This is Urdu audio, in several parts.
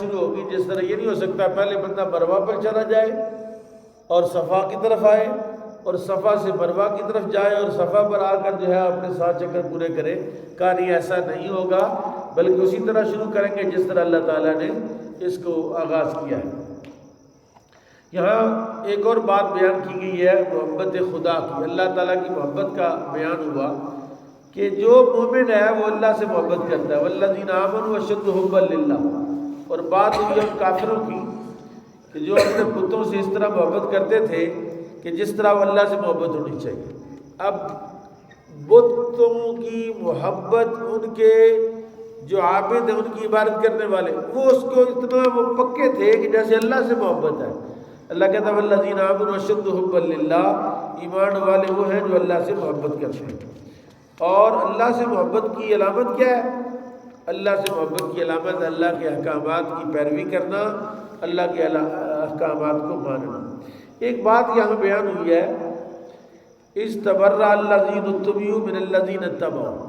شروع ہوگی. جس طرح یہ نہیں ہو سکتا پہلے بندہ مروا پر چلا جائے اور صفا کی طرف آئے اور صفا سے مروا کی طرف جائے اور صفا پر آ کر جو ہے اپنے 7 چکر پورے کرے. کہانی ایسا نہیں ہوگا، بلکہ اسی طرح شروع کریں گے جس طرح اللہ تعالیٰ نے اس کو آغاز کیا ہے. یہاں ایک اور بات بیان کی گئی ہے محبت خدا کی. اللہ تعالیٰ کی محبت کا بیان ہوا کہ جو مومن ہے وہ اللہ سے محبت کرتا ہے. والذین آمنوا اشد حبا للہ. اور بات ہوئی ان کافروں کی کہ جو اپنے بتوں سے اس طرح محبت کرتے تھے کہ جس طرح وہ اللہ سے محبت ہونی چاہیے. اب بتوں کی محبت ان کے جو عابد ہیں ان کی عبادت کرنے والے وہ اس کو اتنا وہ پکے تھے کہ جیسے اللہ سے محبت ہے. اللہ کہتا ہے والذین آمنوا اشد حبا للہ. ایمان والے وہ ہیں جو اللہ سے محبت کرتے ہیں. اور اللہ سے محبت کی علامت کیا ہے؟ اللہ سے محبت کی علامت اللہ کے احکامات کی پیروی کرنا، اللہ کے احکامات کو ماننا. ایک بات یہاں بیان ہوئی ہے استبرأ الذین اتبعوا من الذین اتبعوا.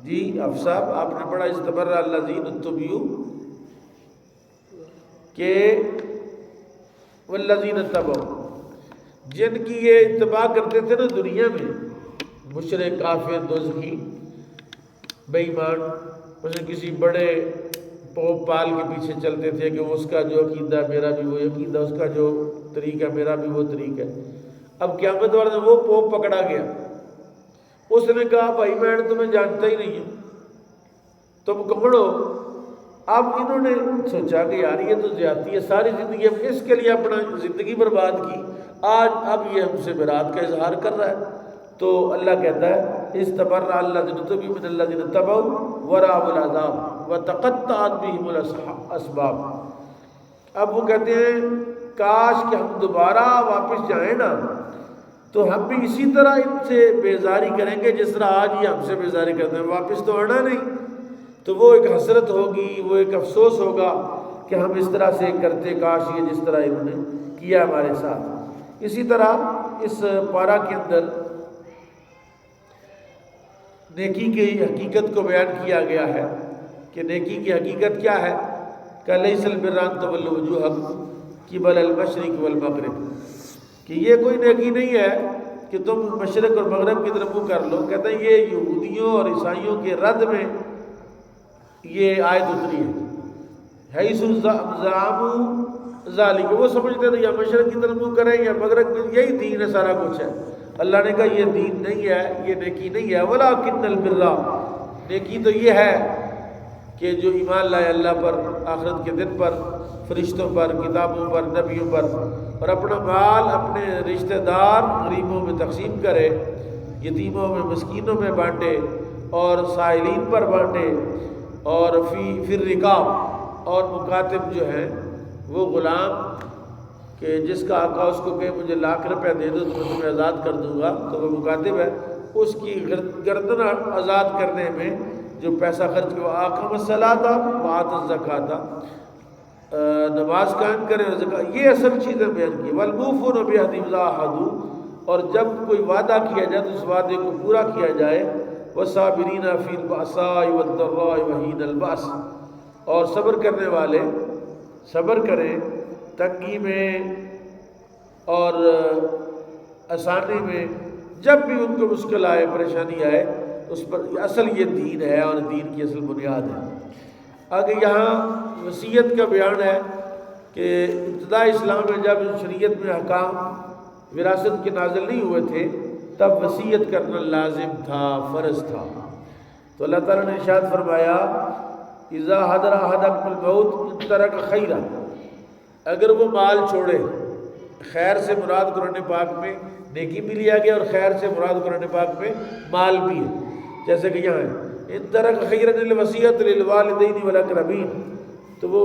جی افسر صاحب آپ نے پڑھا استبرأ الذین اتبعوا کہ والذین اتبعوا، جن کی یہ اتباع کرتے تھے نا دنیا میں، مشرک کافر دوزخی بے ایمان، اسے کسی بڑے پوپ پال کے پیچھے چلتے تھے کہ اس کا جو عقیدہ میرا بھی وہ عقیدہ، اس کا جو طریقہ میرا بھی وہ طریقہ. اب قیامت والے وہ پوپ پکڑا گیا، اس نے کہا بھائی میں تمہیں جانتا ہی نہیں ہوں، تم کون ہو؟ اب انہوں نے سوچا کہ یار یہ تو زیادتی ہے، ساری زندگی اب اس کے لیے اپنا زندگی برباد کی، آج اب یہ ہم سے برات کا اظہار کر رہا ہے. تو اللہ کہتا ہے استبرأ الذین اتبعوا من الذین اتبعوا ورأوا العذاب وتقطعت بهم الاسباب. اب وہ کہتے ہیں کاش کہ ہم دوبارہ واپس جائیں نا تو ہم بھی اسی طرح ان سے بیزاری کریں گے جس طرح آج یہ ہم سے بیزاری کرتے ہیں. واپس تو آنا نہیں. تو وہ ایک حسرت ہوگی، وہ ایک افسوس ہوگا کہ ہم اس طرح سے کرتے، کاش یہ جس طرح انہوں نے کیا ہمارے ساتھ. اسی طرح اس پارہ کے اندر نیکی کی حقیقت کو بیان کیا گیا ہے کہ نیکی کی حقیقت کیا ہے. کہ لیس البر ان تولوا وجوہکم قبل المشرق والمغرب، کہ یہ کوئی نیکی نہیں ہے کہ تم مشرق اور مغرب کی طرف منہ کر لو. کہتے ہیں یہ یہودیوں اور عیسائیوں کے رد میں یہ آیت اتری ہے. حیث زعموا ذالک، وہ سمجھتے تھے یا مشرق کی طرف منہ کریں یا مغرب کی، یہی دین ہے، سارا کچھ ہے. اللہ نے کہا یہ دین نہیں ہے، یہ نیکی نہیں ہے. ولکن البر، نیکی تو یہ ہے کہ جو ایمان لائے اللہ پر، آخرت کے دن پر، فرشتوں پر، کتابوں پر، نبیوں پر، اور اپنا مال اپنے رشتہ دار غریبوں میں تقسیم کرے، یتیموں میں، مسکینوں میں بانٹے، اور سائلین پر بانٹے، اور فی الرقاب، اور مکاتب جو ہیں وہ غلام کہ جس کا آقا اس کو کہے مجھے 1,00,000 روپے دے دو تو میں تمہیں آزاد کر دوں گا، تو وہ مکاتب ہے، اس کی گردن آزاد کرنے میں جو پیسہ خرچ کیا. اقام الصلاۃ وآت الزکوٰۃ، نماز قائم کرے اور زکوٰۃ، یہ اصل چیزیں بیان کی. والموفون بعہدہم اذا عاہدوا، اور جب کوئی وعدہ کیا جائے تو اس وعدے کو پورا کیا جائے. والصابرین فی البأساء والضراء وحین البأس، اور صبر کرنے والے صبر کریں تنگی میں اور آسانی میں، جب بھی ان کو مشکل آئے، پریشانی آئے، اس پر اصل یہ دین ہے اور دین کی اصل بنیاد ہے. آگے یہاں وصیت کا بیان ہے کہ ابتدائی اسلام میں جب شریعت میں احکام وراثت کے نازل نہیں ہوئے تھے تب وصیت کرنا لازم تھا، فرض تھا. تو اللہ تعالیٰ نے ارشاد فرمایا اذا حضر احدکم الموت ان ترک خیرا، اگر وہ مال چھوڑے، خیر سے مراد قرآن پاک میں نیکی بھی لیا گیا اور خیر سے مراد قرآن پاک میں مال بھی ہے. جیسے کہ یہاں ہے ان ترک خیرا الوصیۃ للوالدین والاقربین، تو وہ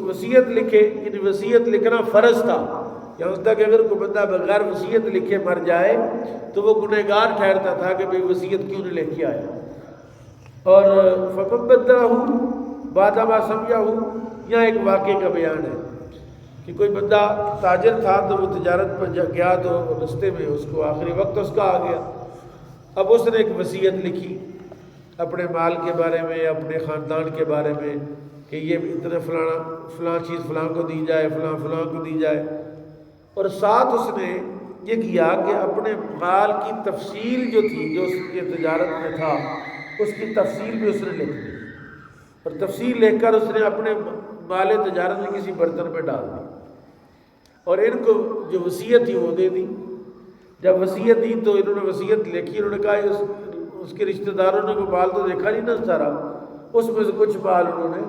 وصیت لکھے. یعنی وصیت لکھنا فرض تھا. یہاں تک کہ اگر کوئی بندہ بغیر وصیت لکھے مر جائے تو وہ گنہگار ٹھہرتا تھا کہ بھئی وصیت کیوں نہیں لے کے آیا. اور فمن بدلہ بعد ما سمعہ، یہاں ایک واقعے کا بیان ہے کہ کوئی بندہ تاجر تھا تو وہ تجارت پر گیا تو رستے میں اس کو آخری وقت اس کا آ گیا. اب اس نے ایک وصیت لکھی اپنے مال کے بارے میں، اپنے خاندان کے بارے میں کہ یہ اتنے فلاں چیز فلاں کو دی جائے، فلاں کو دی جائے، اور ساتھ اس نے یہ کیا کہ اپنے مال کی تفصیل جو تھی، جو اس کی تجارت میں تھا، اس کی تفصیل بھی اس نے لکھ دی، اور تفصیل لکھ کر اس نے اپنے مال تجارت میں کسی برتن میں ڈال دی، اور ان کو جو وصیت تھی وہ دے دی۔ جب وصیت دی تو انہوں نے وصیت لکھی، انہوں نے کہا اس کے رشتہ داروں نے کوئی مال تو دیکھا نہیں نا سارا، اس میں سے کچھ مال انہوں نے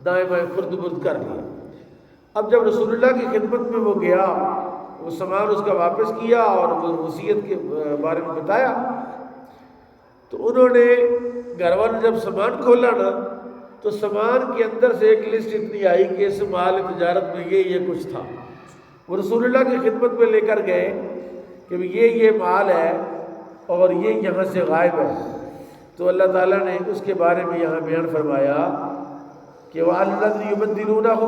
دائیں بائیں خرد برد کر لیا۔ اب جب رسول اللہ کی خدمت میں وہ گیا، وہ سامان اس کا واپس کیا اور وہ وصیت کے بارے میں بتایا، تو انہوں نے گھر والوں نے جب سامان کھولا نا تو سامان کے اندر سے ایک لسٹ اتنی آئی کہ اس مال تجارت میں یہ کچھ تھا۔ وہ رسول اللہ کی خدمت میں لے کر گئے کہ یہ مال ہے اور یہ یہاں سے غائب ہے، تو اللہ تعالیٰ نے اس کے بارے میں یہاں بیان فرمایا کہ وَالَّذِي يُبَدِّلُونَهُ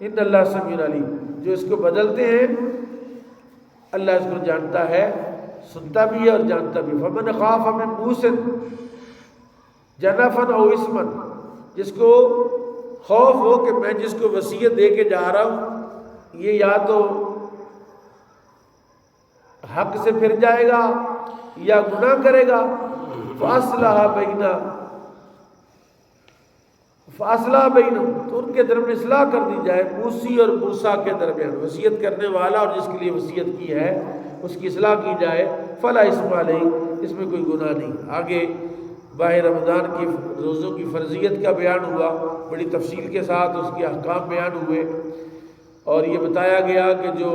ان اللہ سمیع علیم، جو اس کو بدلتے ہیں اللہ اس کو جانتا ہے، سنتا بھی ہے اور جانتا بھی۔ فَمَنْ خَافَ مِنْ مُوسٍ جَنَفًا أَوْ إِثْمًا، جس کو خوف ہو کہ میں جس کو وصیت دے کے جا رہا ہوں یہ یا تو حق سے پھر جائے گا یا گناہ کرے گا، فاصلہ بینہم، تو ان کے درمیان اصلاح کر دی جائے، موسی اور موسیٰ کے درمیان، وصیت کرنے والا اور جس کے لیے وصیت کی ہے اس کی اصلاح کی جائے، فلا اسم علیہ، اس میں کوئی گناہ نہیں۔ آگے ماہ رمضان کی روزوں کی فرضیت کا بیان ہوا، بڑی تفصیل کے ساتھ اس کے احکام بیان ہوئے، اور یہ بتایا گیا کہ جو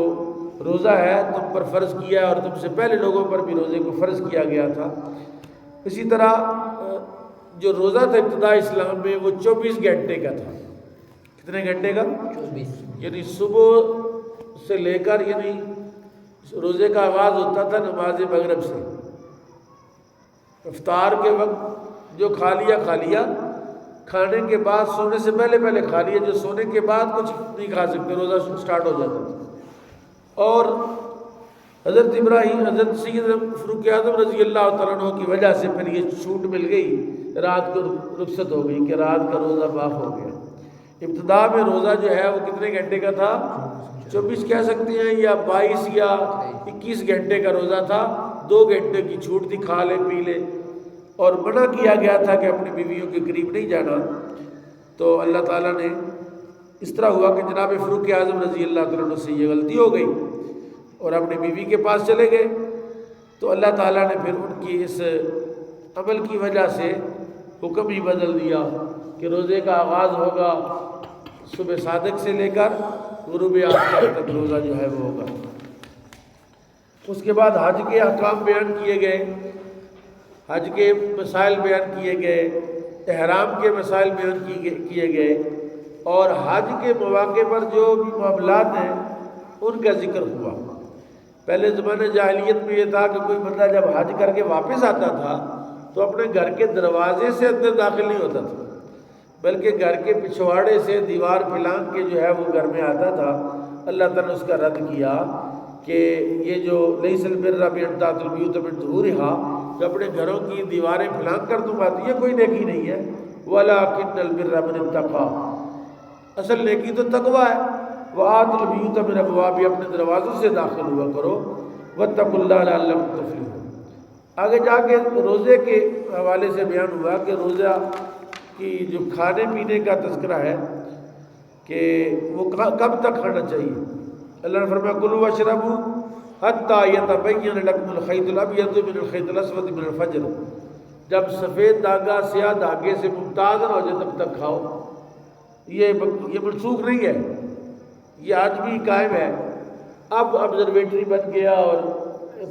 روزہ ہے تم پر فرض کیا ہے اور تم سے پہلے لوگوں پر بھی روزے کو فرض کیا گیا تھا۔ اسی طرح جو روزہ تھا ابتدا اسلام میں وہ 24 گھنٹے کا تھا۔ کتنے گھنٹے کا؟ 24، یعنی صبح سے لے کر، یعنی روزے کا آغاز ہوتا تھا نماز مغرب سے، افطار کے وقت جو کھا لیا، کھانے کے بعد سونے سے پہلے کھا لیا، جو سونے کے بعد کچھ نہیں کھا سکتے، روزہ سٹارٹ ہو جاتا تھا۔ اور حضرت ابراہیم، حضرت سید فاروق اعظم رضی اللہ تعالیٰ عنہ کی وجہ سے پھر یہ چھوٹ مل گئی، رات کو رخصت ہو گئی کہ رات کا روزہ معاف ہو گیا۔ ابتدا میں روزہ جو ہے وہ کتنے گھنٹے کا تھا؟ 24 کہہ سکتے ہیں، یا 22 یا 21 گھنٹے کا روزہ تھا، 2 گھنٹے کی چھوٹ تھی، کھا لے پی لے، اور منع کیا گیا تھا کہ اپنی بیویوں کے قریب نہیں جانا۔ تو اللہ تعالیٰ نے اس طرح ہوا کہ جناب فاروق اعظم رضی اللہ تعالیٰ عنہ سے یہ غلطی ہو گئی اور اپنی بیوی کے پاس چلے گئے، تو اللہ تعالیٰ نے پھر ان کی اس عمل کی وجہ سے حکم ہی بدل دیا کہ روزے کا آغاز ہوگا صبح صادق سے لے کر غروب آفتاب تک روزہ جو ہے وہ ہوگا۔ اس کے بعد حج کے احکام بیان کیے گئے، حج کے مسائل بیان کیے گئے، احرام کے مسائل بیان کیے گئے، اور حج کے مواقع پر جو بھی معاملات ہیں ان کا ذکر ہوا۔ پہلے زمانے جاہلیت میں یہ تھا کہ کوئی بندہ جب حج کر کے واپس آتا تھا تو اپنے گھر کے دروازے سے اندر داخل نہیں ہوتا تھا، بلکہ گھر کے پچھواڑے سے دیوار پھلانگ کے جو ہے وہ گھر میں آتا تھا۔ اللہ تعالیٰ نے اس کا رد کیا کہ یہ جو لیس البر بان تأتوا البیوت من ظہورها، جو اپنے گھروں کی دیواریں پھلانگ کر تم آتی ہے، کوئی نیکی نہیں ہے۔ ولکن البر من اتقى، اصل نیکی تو تقویٰ ہے۔ وآتوا البیوت من ابوابها، اپنے دروازوں سے داخل ہوا کرو۔ واتقوا اللہ لعلکم تفلحون۔ آگے جا کے روزے کے حوالے سے بیان ہوا کہ روزہ کی جو کھانے پینے کا تذکرہ ہے کہ وہ کب تک کھانا چاہیے۔ اللہ نے فرمایا کلوا واشربوا حتی یتبین لکم الخیط الابیض من الخیط الاسود من الفجر، جب سفید دھاگا سیاہ دھاگے سے ممتاز نہ ہو جائے تب تک کھاؤ۔ یہ منسوخ نہیں ہے، یہ آج بھی قائم ہے۔ اب آبزرویٹری بن گیا اور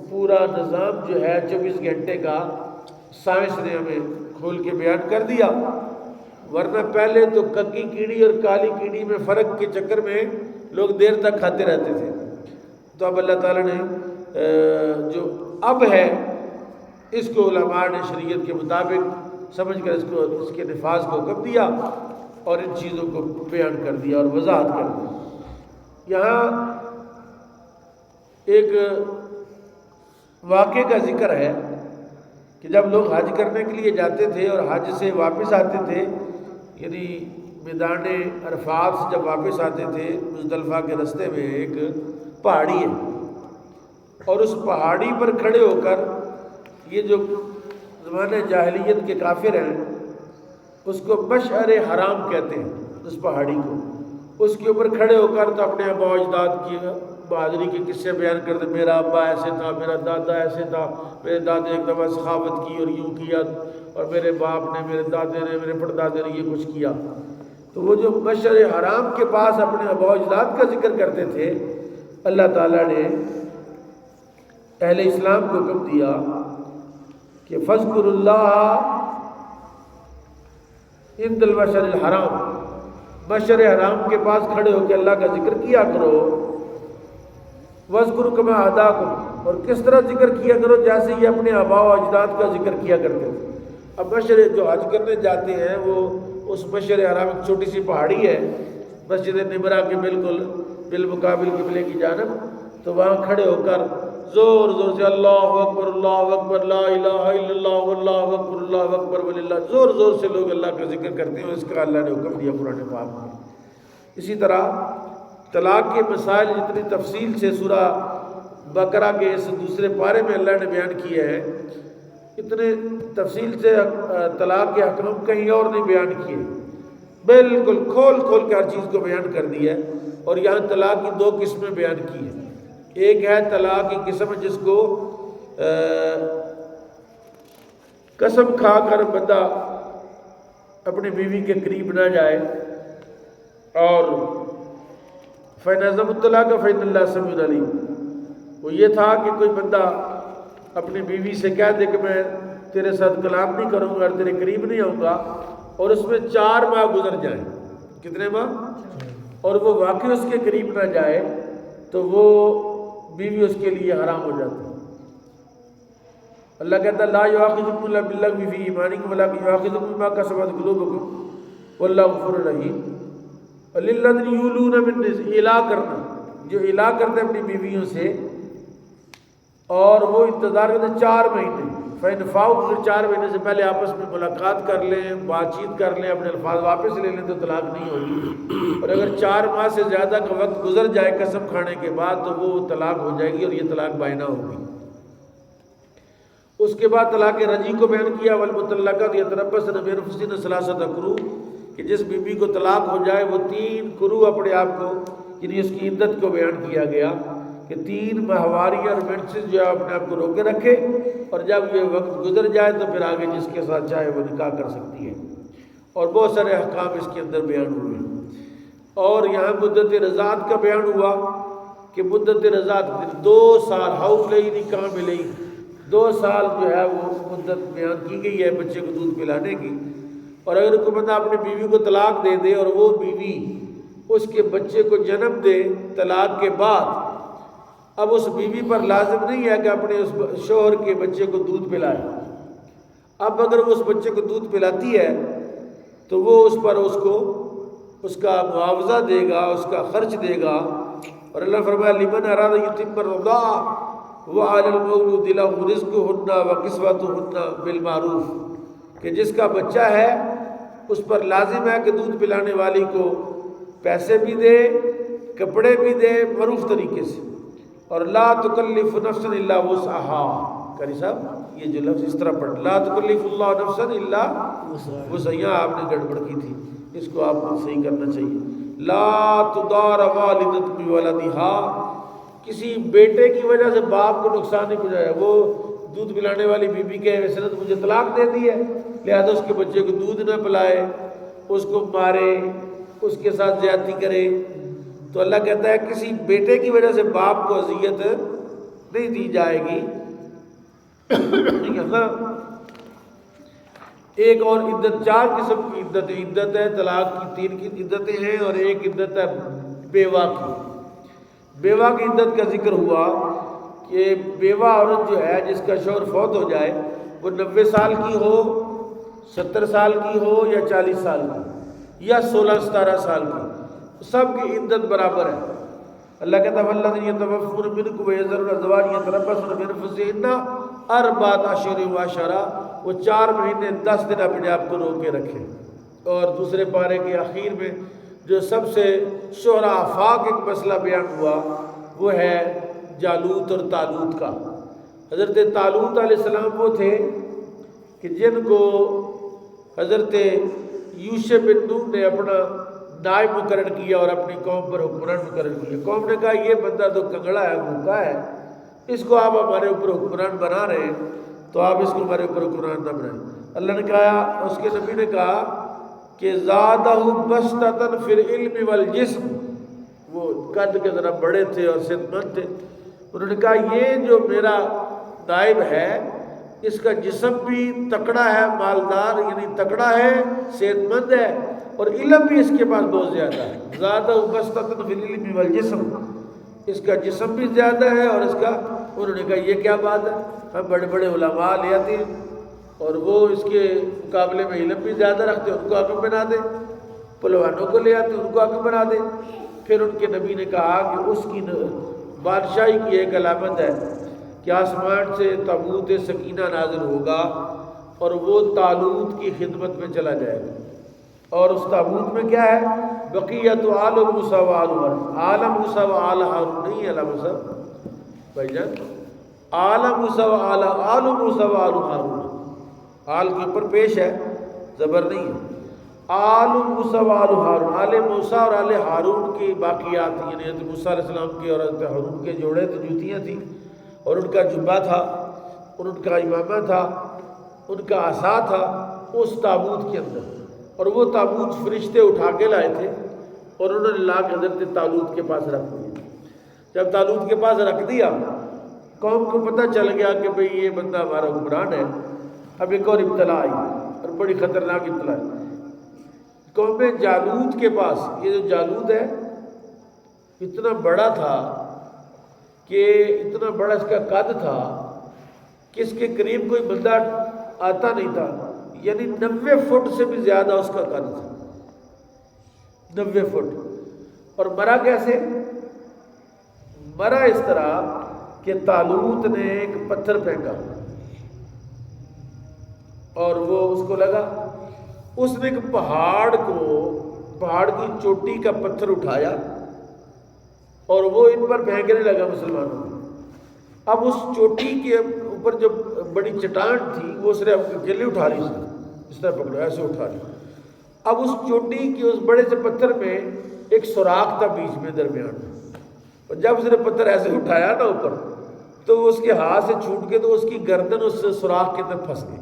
پورا نظام جو ہے 24 گھنٹے کا سائنس نے ہمیں کھول کے بیان کر دیا، ورنہ پہلے تو ککی کیڑی اور کالی کیڑی میں فرق کے چکر میں لوگ دیر تک کھاتے رہتے تھے۔ تو اب اللہ تعالیٰ نے جو اب ہے اس کو علماء نے شریعت کے مطابق سمجھ کر اس کے نفاذ کو حکم دیا اور ان چیزوں کو بیان کر دیا اور وضاحت کر دی۔ یہاں ایک واقعے کا ذکر ہے کہ جب لوگ حج کرنے کے لیے جاتے تھے اور حج سے واپس آتے تھے، یعنی میدان عرفات سے جب واپس آتے تھے مزدلفہ کے رستے میں ایک پہاڑی ہے، اور اس پہاڑی پر کھڑے ہو کر یہ جو زمانہ جاہلیت کے کافر ہیں اس کو مشعر حرام کہتے ہیں، اس پہاڑی کو، اس کے اوپر کھڑے ہو کر تو اپنے آبا و اجداد کی بہادری کے قصے بیان کرتے، میرا ابا ایسے تھا، میرا دادا ایسے تھا، میرے دادے ایک دفعہ سخاوت کی اور یوں کیا، اور میرے باپ نے، میرے دادے نے، میرے پردادے نے یہ کچھ کیا۔ تو وہ جو مشعر حرام کے پاس اپنے آبا و اجداد کا ذکر کرتے تھے، اللہ تعالیٰ نے اہل اسلام کو حکم دیا کہ فاذکروا اللہ عند المشعر الحرام، مشعر حرام کے پاس کھڑے ہو کے اللہ کا ذکر کیا کرو، وَاذْكُرُوا كَمَا هَدَاكُمْ، اور کس طرح ذکر کیا کرو جیسے یہ اپنے آباء و اجداد کا ذکر کیا کرتے تھے۔ اب مشعر جو حج کرنے جاتے ہیں وہ اس مشعر حرام ایک چھوٹی سی پہاڑی ہے مسجد نمرہ کے بالکل بالمقابل قبلے کی جانب، تو وہاں کھڑے ہو کر زور زور سے اللہ اکبر لا الہ الا اللہ اللہ اکبر اللہ اکبر وللہ، زور زور سے لوگ اللہ کا ذکر کرتے ہیں، اس کا اللہ نے حکم دیا قرآن پاک میں۔ اسی طرح طلاق کے مسائل جتنی تفصیل سے سورہ بقرہ کے اس دوسرے پارے میں اللہ نے بیان کیے ہیں، اتنے تفصیل سے طلاق کے حکم کہیں اور نہیں بیان کیے، بالکل کھول کھول کے ہر چیز کو بیان کر دیا ہے۔ اور یہاں طلاق کی دو قسمیں بیان کی ہیں، ایک ہے طلاق کی قسم جس کو قسم کھا کر بندہ اپنی بیوی کے قریب نہ جائے، اور فَإِنْ عَزَمُوا الطَّلَاقَ فَإِنَّ اللَّهَ سَمِيعٌ عَلِيمٌ، وہ یہ تھا کہ کوئی بندہ اپنی بیوی سے کہہ دے کہ میں تیرے ساتھ کلام نہیں کروں گا اور تیرے قریب نہیں آؤں گا، اور اس میں 4 ماہ گزر جائیں، کتنے ماہ، اور وہ واقعی اس کے قریب نہ جائے تو وہ بیوی اس کے لیے حرام ہو جاتی ہے۔ اللہ کہتا ہے لا یؤاخذکم اللہ باللغو فی ایمانکم ولکن یؤاخذکم بما کسبت قلوبکم واللہ غفور رحیم۔ للذین یولون من الا کرنا، جو الا کرتے ہیں اپنی بیویوں سے اور وہ انتظار کرتے 4 مہینے، فإن فاؤ، پھر 4 مہینے سے پہلے آپس میں ملاقات کر لیں، بات چیت کر لیں، اپنے الفاظ واپس لے لیں تو طلاق نہیں ہوگی، اور اگر 4 ماہ سے زیادہ کا وقت گزر جائے قسم کھانے کے بعد تو وہ طلاق ہو جائے گی اور یہ طلاق بائنہ ہوگی۔ اس کے بعد طلاق رجعی کو بیان کیا، والمطلقات یتربصن بانفسہن ثلاثۃ قروء، کہ جس بیوی کو طلاق ہو جائے وہ 3 قروء اپنے آپ کو، یعنی اس کی عدت کو بیان کیا گیا کہ 3 ماہواری اور مینسز جو ہے اپنے آپ کو روکے رکھے، اور جب یہ وقت گزر جائے تو پھر آگے جس کے ساتھ چاہے وہ نکاح کر سکتی ہے، اور بہت سارے احکام اس کے اندر بیان ہوئے۔ اور یہاں مدت رضاعت کا بیان ہوا کہ مدت رضاعت 2 سال، حولین کاملین، 2 سال جو ہے وہ مدت بیان کی گئی ہے بچے کو دودھ پلانے کی۔ اور اگر کوئی بندہ اپنی بیوی کو طلاق دے دے اور وہ بیوی اس کے بچے کو جنم دے طلاق کے بعد، اب اس بیوی پر لازم نہیں ہے کہ اپنے اس شوہر کے بچے کو دودھ پلائے۔ اب اگر وہ اس بچے کو دودھ پلاتی ہے تو وہ اس پر اس کا معاوضہ دے گا، اس کا خرچ دے گا۔ اور اللہ فرمایا لمن اراد یتم الرضاعہ وعلی المولود لہ رزقہن وکسوتہن بالمعروف، کہ جس کا بچہ ہے اس پر لازم ہے کہ دودھ پلانے والی کو پیسے بھی دے، کپڑے بھی دے معروف طریقے سے۔ اور لا تکلف نفسا الا وسعها، قاری صاحب یہ جو لفظ اس طرح پڑھ، لا تکلف اللہ نفسا الا وسعها، آپ نے گڑبڑ کی تھی، اس کو آپ کو صحیح کرنا چاہیے۔ لا تضار والدۃ بولدها، کسی بیٹے کی وجہ سے باپ کو نقصان نہیں پہنچایا۔ وہ دودھ پلانے والی بی بی کے عصمت مجھے طلاق دے دی ہے، لہذا اس کے بچے کو دودھ نہ پلائے، اس کو مارے، اس کے ساتھ زیادتی کرے، تو اللہ کہتا ہے کسی بیٹے کی وجہ سے باپ کو اذیت نہیں دی جائے گی۔ یہاں ایک اور عدت، 4 قسم کی عدت ہے، طلاق کی 3 کی عدتیں ہیں، اور ایک عدت ہے بیوہ کی۔ بیوہ کی عدت کا ذکر ہوا کہ بیوہ عورت جو ہے جس کا شوہر فوت ہو جائے، وہ 90 سال کی ہو، 70 سال کی ہو، یا 40 سال کی، یا 16-17 سال کی، سب کی عدت برابر ہے۔ اللہ کہتا ہے والذین یتوفون منکم ویذرون ازواجا یتربصن بانفسہن 4 اشہر وعشرا، وہ 4 مہینے 10 دن اپنے آپ کو روک کے رکھے، اور دوسرے پارے کے آخر میں جو سب سے شہرا آفاق ایک مسئلہ بیان ہوا وہ ہے جالوت اور طالوت کا۔ حضرت طالوت علیہ السلام وہ تھے کہ جن کو حضرت یوشع بن نون نے اپنا نائب مقرر کیا اور اپنی قوم پر حکمران مقرر کیا۔ قوم نے کہا یہ بندہ تو کنگڑا ہے، بھوکا ہے، اس کو آپ ہمارے اوپر حکمران بنا رہے ہیں تو آپ اس کو ہمارے اوپر حکمران نہ بنائیں۔ اللہ نے کہا، اس کے نبی نے کہا کہ زادہ بسطۃ فی العلم والجسم، وہ قد کے ذرا بڑے تھے اور صحت مند تھے، انہوں نے کہا یہ جو میرا نائب ہے اس کا جسم بھی تکڑا ہے، مالدار یعنی تکڑا ہے، صحت مند ہے، اور علم بھی اس کے پاس بہت زیادہ ہے۔ زادہ بسطۃ فی العلم والجسم، اس کا جسم بھی زیادہ ہے اور اس کا، انہوں نے کہا یہ کیا بات ہے، ہم بڑے بڑے علماء لے آتے ہیں اور وہ اس کے مقابلے میں علم بھی زیادہ رکھتے، ان کو حاکم بنا دے، پہلوانوں کو لے آتے ان کو حاکم بنا دے۔ پھر ان کے نبی نے کہا کہ اس کی بادشاہی کی ایک علامت ہے کہ آسمان سے تابوت سکینہ نازل ہوگا اور وہ طالوت کی خدمت میں چلا جائے گا، اور اس تابوت میں کیا ہے، بقیت آل موسیٰ و آل ہارون، آل موسیٰ و آل ہارون نہیں ہے، آل موسیٰ بھائی جان، آل موسیٰ و آل موسیٰ و آل ہارون، آل کے اوپر پیش ہے، زبر نہیں ہے، آل موسیٰ و آل ہارون، آل موسیٰ اور آل ہارون کی باقیات، یعنی حضرت موسیٰ علیہ السلام کی اور حضرت ہارون کے جوڑے تو جوتیاں تھیں، اور ان کا جبہ تھا، اور ان کا امامہ تھا، ان کا عصا تھا اس تابوت کے اندر، اور وہ تابوت فرشتے اٹھا کے لائے تھے اور انہوں نے لا کے حضرت طالوت کے پاس رکھ دیا۔ جب طالوت کے پاس رکھ دیا، قوم کو پتہ چل گیا کہ بھئی یہ بندہ ہمارا حکمران ہے۔ اب ایک اور ابتلا آئی اور بڑی خطرناک ابتلا ہے۔ قوم جالوت کے پاس، یہ جو جالوت ہے اتنا بڑا تھا کہ اتنا بڑا اس کا قد تھا کہ اس کے قریب کوئی بندہ آتا نہیں تھا، یعنی 90 فٹ سے بھی زیادہ اس کا قد تھا، 90 فٹ۔ اور مرا کیسے؟ مرا اس طرح کہ طالوت نے ایک پتھر پھینکا اور وہ اس کو لگا، اس نے ایک پہاڑ کی چوٹی کا پتھر اٹھایا اور وہ ان پر پھینکنے لگا مسلمانوں کو۔ اب اس چوٹی کے اوپر جو بڑی چٹان تھی وہ اس نے اکیلے اٹھا لی، اس طرح پکڑا، ایسے اٹھا لی۔ اب اس چوٹی کے اس بڑے سے پتھر میں ایک سوراخ تھا بیچ میں درمیان میں، اور جب اس نے پتھر ایسے اٹھایا نا اوپر تو اس کے ہاتھ سے چھوٹ کے تو اس کی گردن اس سوراخ کے اندر پھنس گئی۔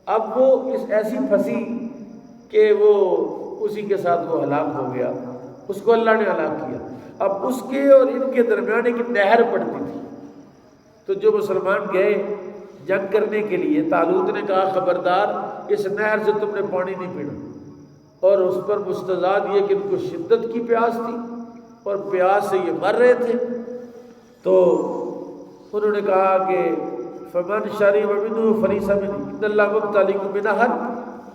اب وہ ایسی پھنسی کہ وہ اسی کے ساتھ وہ ہلاک ہو گیا، اس کو اللہ نے ہلاک کیا۔ اب اس کے اور ان کے درمیان ایک نہر پڑتی تھی، تو جو مسلمان گئے جنگ کرنے کے لیے، طالوت نے کہا خبردار اس نہر سے تم نے پانی نہیں پینا، اور اس پر مستضاد یہ کہ ان کو شدت کی پیاس تھی اور پیاس سے یہ مر رہے تھے۔ تو انہوں نے کہا کہ فمن شرب منہ فلیس منی، ان اللہ مبتلیکم بنہر،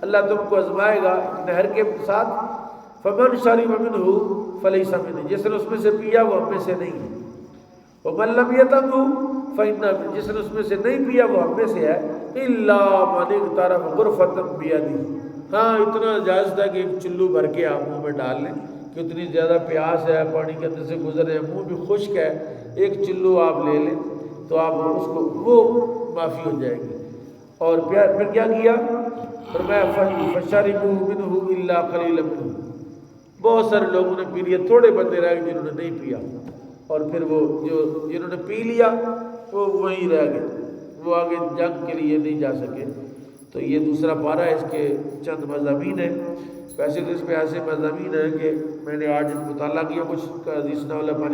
اللہ تم کو آزمائے گا نہر کے ساتھ، فمن شرب منہ فلیس منی، جس نے اس میں سے پیا وہ ہم میں سے نہیں ہے، ومن لم یطعمہ فإنہ، جس نے اس میں سے نہیں پیا وہ ہم میں سے ہے، الا من اغترف غرفۃ بیدہ، ہاں اتنا جائز تھا کہ ایک چلو بھر کے آپ منہ میں ڈال لیں کہ اتنی زیادہ پیاس ہے، پانی کے اندر سے گزر رہے ہیں، منہ بھی خشک ہے، ایک چلو آپ لے لیں تو آپ اس کو وہ معافی ہو جائے گی۔ اور پھر کیا کیا؟ فرمایا فشربوا منہ الا قلیلا منہ، بہت سارے لوگوں نے پی لیا، تھوڑے بندے رہ گئے جنہوں نے نہیں پیا، اور پھر وہ جنہوں نے پی لیا وہ وہیں رہ گئے، وہ آگے جنگ کے لیے نہیں جا سکے۔ تو یہ دوسرا پارہ ہے، اس کے چند مضامین ہیں، ویسے تو اس میں ایسے مضامین ہیں کہ میں نے آج مطالعہ کیا، کچھ حدیث ناولہ پانی